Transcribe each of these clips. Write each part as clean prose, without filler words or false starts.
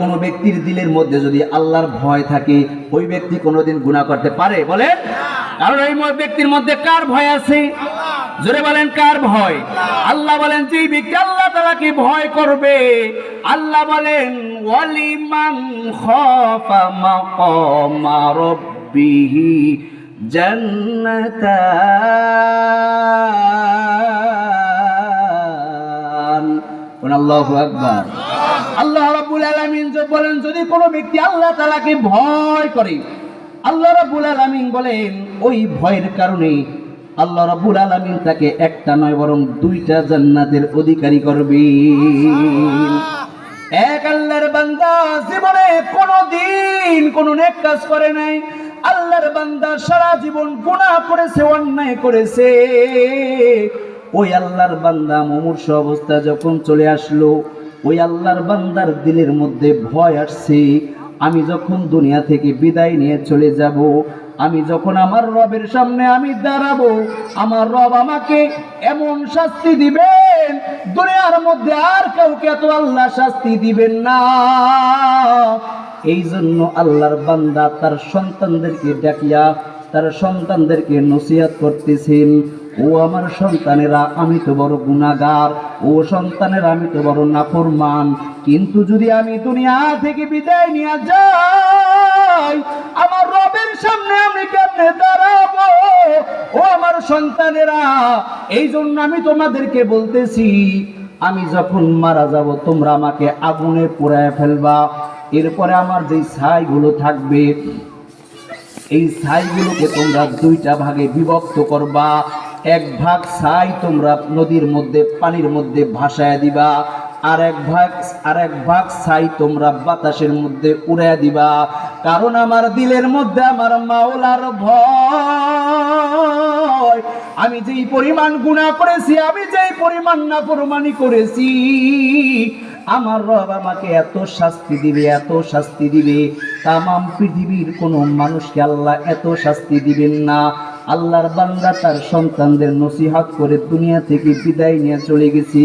কোনো ব্যক্তির দিলের মধ্যে যদি আল্লাহর ভয় থাকে ওই ব্যক্তি কোনোদিন গুনাহ করতে পারে? বলেন। কারণ ওই ব্যক্তির মধ্যে কার ভয় আছে? জোরে বলেন, কার ভয়? আল্লাহ বলেন যে ব্যক্তি আল্লাহ তাআলাকে ভয় করবে, আল্লাহ বলেন ওয়ালিমান খাফা মাকামা রাব্বিহি জান্নাতান। আল্লাহু আকবার। আল্লাহ রাব্বুল আলামিন বলেন যদি কোনো ব্যক্তি আল্লাহ তাআলাকে ভয় করে, আল্লাহ রাব্বুল আলামিন বলেন ওই ভয়ের কারণে আল্লাহ রাব্বুল আলামিন তাকে একটা নয় বরং দুইটা জান্নাতের অধিকারী করবেন। এক আল্লাহর বান্দা জীবনে কোনোদিন কোনো নেক কাজ করে নাই, আল্লাহর বান্দা সারা জীবন গুনাহ করেছে, অন্যায় করেছে। ওই আল্লাহর বান্দা মুমূর্ষ অবস্থা যখন চলে আসলো, ওই আল্লাহর বান্দার দিলের মধ্যে ভয় আসছে, আমি যখন দুনিয়া থেকে বিদায় নিয়ে চলে যাব, আমি যখন আমার রবের সামনে আমি দাঁড়াবো, আমার রব আমাকে এমন শাস্তি দিবেন দুনিয়ার মধ্যে আর কাউকে এত আল্লাহ শাস্তি দিবেন না। এই জন্য আল্লাহর বান্দা তার সন্তানদেরকে ডাকিয়া তার সন্তানদেরকে নসিহত করতেছেন, ও আমার সন্তানেরা আমি তো বড় গুনাহগার, ও সন্তানেরা আমি তো বড় নাফরমান, কিন্তু যদি আমি দুনিয়া থেকে বিদায় নিয়ে যাই আমার রবের সামনে আমি কেমনে দাঁড়াবো? ও আমার সন্তানেরা, এই জন্য আমি তোমাদেরকে বলতেছি আমি যখন মারা যাব তোমরা আমাকে আগুনে পোড়ায় ফেলবা, এরপরে আমার যে ছাইগুলো থাকবে এই ছাইগুলোকে তোমরা দুইটা ভাগে বিভক্ত করবা। এক ভাগ ছাই তোমরা নদীর মধ্যে পানির মধ্যে ভাসায় দিবা, আর এক ভাগ ছাই তোমরা বাতাসের মধ্যে উড়াইয়া দিবা। কারণ আমার দিলের মধ্যে আমার মাওলার ভয়। আমি যেই পরিমাণ গুনাহ করেছি, আমি যেই পরিমাণ নাফরমানি করেছি, আমার রব আমাকে এত শাস্তি দিবে, এত শাস্তি দিবে, তামাম পৃথিবীর কোনো মানুষকে আল্লাহ এত শাস্তি দিবেন না। আল্লাহর বান্দা তার সন্তানদের নসিহত করে দুনিয়া থেকে বিদায় নিয়ে চলে গেছে।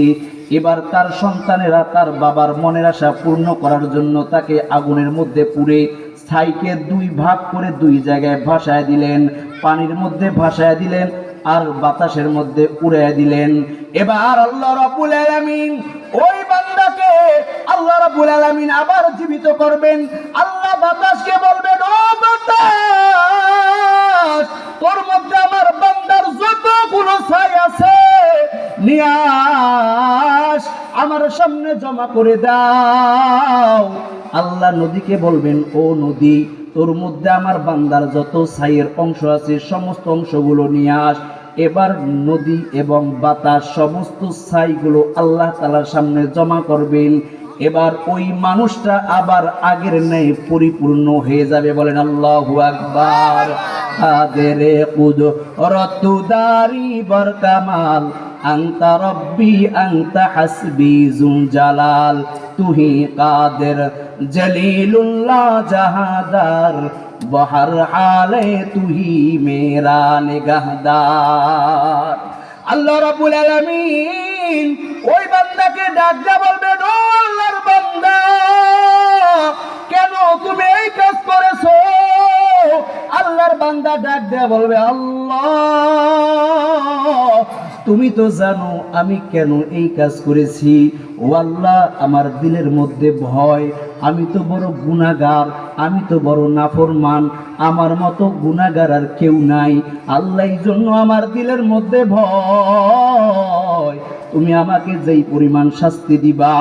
এবার তার সন্তানেরা তার বাবার মনের আশা পূর্ণ করার জন্য তাকে আগুনের মধ্যে পুড়ে ছাইকে দুই ভাগ করে দুই জায়গায় ভাসায় দিলেন, পানির মধ্যে ভাসায় দিলেন আর বাতাসের মধ্যে উড়াইয়া দিলেন। এবার আল্লাহ রাব্বুল আলামিন ওই বান্দাকে আল্লাহ রাব্বুল আলামিন আবার জীবিত করবেন। আল্লাহ বাতাসকে বলবেন, ও বাতাস, তোর মধ্যে আমার বান্দার যতগুলো ছাই আছে নিয়ে আস, আমার সামনে জমা করে দাও। আল্লাহ নদীকে বলবেন, ও নদী, তোর মধ্যে আমার বান্দার যত ছাইয়ের অংশ আছে সমস্ত অংশগুলো নিয়ে আস। এবার নদী এবং বাতাস সমস্ত ছাইগুলো আল্লাহ তাআলার সামনে জমা করবেন। এবার ওই মানুষটা আবার আগের ন্যায় পরিপূর্ণ হয়ে যাবে। বলেন আল্লাহু আকবার। কাদেরে কুদরতু দারি বর কামাল, আনতা রব্বি আনতা হাসবি জুল জালাল, তুহি কাদের জলিলুল্লাহ জাহাদার, বহর হালে তুহি মেরা নিগাহদার। আল্লাহ রাব্বুল আলামিন ওই বান্দাকে ডাক দিয়ে বলবেন, ও আল্লাহর বান্দা, কেন তুমি এই কাজ করেছো? আল্লাহর বান্দা ডাক দিয়ে বলবে, আল্লাহ, তুমি তো জানো আমি কেন এই কাজ করেছি। ও আল্লাহ, আমার দিলের মধ্যে ভয়, আমি তো বড় গুনাহগার, আমি তো বড় নাফরমান, আমার মতো গুনাহগার আর কেউ নাই। আল্লাহ, এই জন্য আমার দিলের মধ্যে ভয়। তুমি আমাকে যেই পরিমাণ শাস্তি দিবা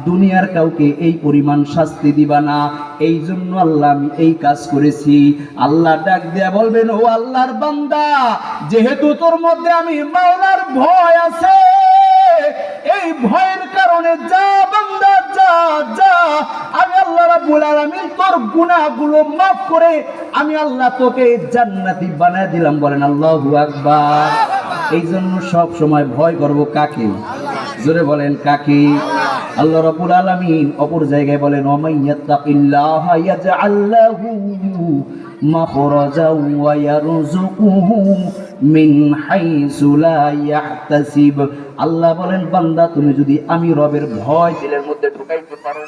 দুনিয়ার কাউকে এই পরিমাণ শাস্তি দিবা না, এই জন্য আল্লাহ আমি এই কাজ করেছি। আল্লাহ ডাক দেয়া বলবেন, ও আল্লাহর বান্দা, যেহেতু তোর মধ্যে আমি মাওলার ভয় আছে, এই ভয়ের কারণে যা বান্দা যা যা, আমি আল্লাহ রাব্বুল আলামিন তোর গুনাহগুলো মাফ করে আমি আল্লাহ তোকে জান্নাতি বানায় দিলাম। বলেন আল্লাহু আকবার। এই জন্য সব সময় ভয় করব কাকে? জোরে বলেন কাকে? আল্লাহ রাব্বুল আলামিন অপর জায়গায় বলেন, ওয়ামাইয়াত্তাকিল্লাহা ইয়াজআল লাহু মাখরাজাও ওয়া ইয়ারযুকুহু মিন হাইসু লা ইয়াহতাসিব। আল্লাহ বলেন, বান্দা তুমি যদি আমি রবের ভয় দিলের মধ্যে ঢুকাইতে পারো,